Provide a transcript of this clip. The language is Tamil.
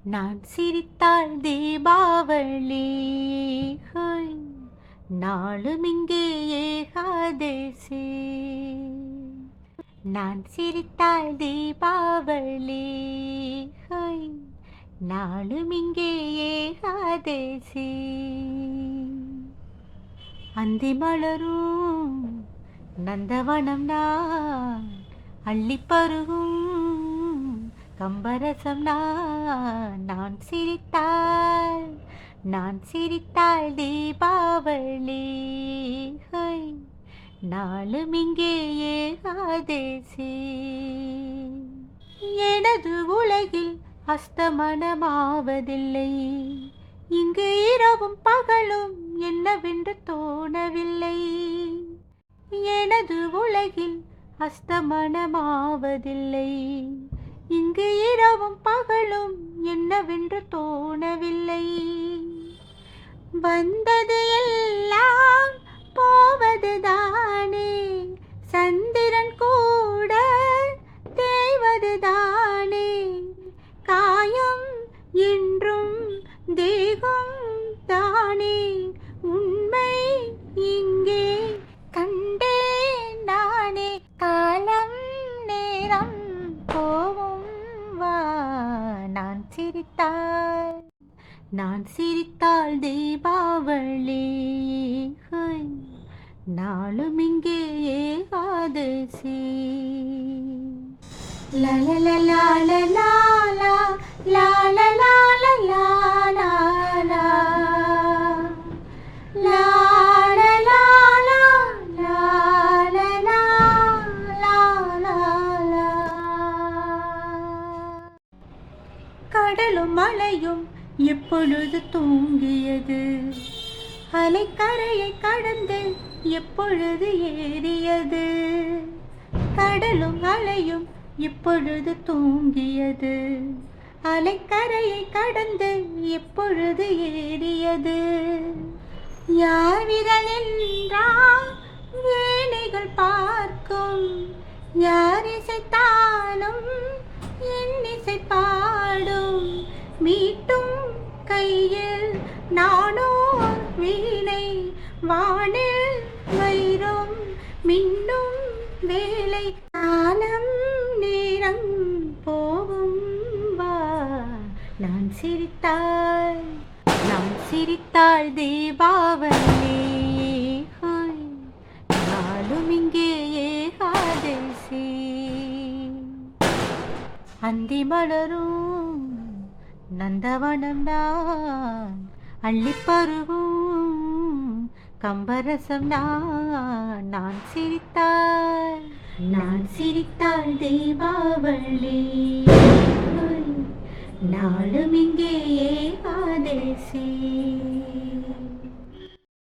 நான் சிரித்தால் தீபாவளி ஹோய், நாளும் இங்கே ஏகாதசி. நான் சிரித்தால் தீபாவளி ஹோய், நாளும் இங்கே ஏகாதசி. அந்தி மலரும் நந்தவனம் நான் அள்ளிப்பருகும் கம்பரசம் நான் சிரித்தால் தீபாவளி ஹோய், நாளும் இங்கே ஏகாதசி. எனது உலகில் அஸ்தமனமாவதில்லை, இங்கு இரவும் பகலும் என்னவென்று தோணவில்லை. எனது உலகில் அஸ்தமனமாவதில்லை, இங்கு இரவும் பகலும் என்னவென்று தோணவில்லை. வந்தது எல்லாம் போவதுதானே, சந்திரன் கூட தேவதுதானே. காயம் என்றும் தேகம் தானே, உண்மை இங்கே கண்டேன் நானே. காலம் நேரம் போவும் வா, நான் சிரித்தால் தீபாவளி ஹோய், நாளும் இங்கே ஏகாதசி. லா லா லா லா லா லா லா லா லா லா லா லா லா லா லா லா லா. கடலும் மலையும் எப்பொழுது தூங்கியது, அலைக்கரையை கடந்து எப்பொழுது ஏறியது. கடலும் அலையும் எப்பொழுது தூங்கியது, அலைக்கரையை கடந்து எப்பொழுது ஏறியது. யார் விரல் என்றால் வேலைகள் பார்க்கும், யார் இசைத்தாலும் என் இசை பாடும். மீட்டும் கையில் நானோ வீணை, வானில் வைரம் மின்னும் வேலை. காலம் நேரம் போகும் வா, நான் சிரித்தால் தீபாவளி ஹோய், நாளும் இங்கே ஏகாதசி. அந்தி மலரும் நந்தவனம் நான் அள்ளிப்பருகும் கம்பரசம் நான் சிரித்தால் தீபாவளி நாளும் இங்கே ஏகாதசி.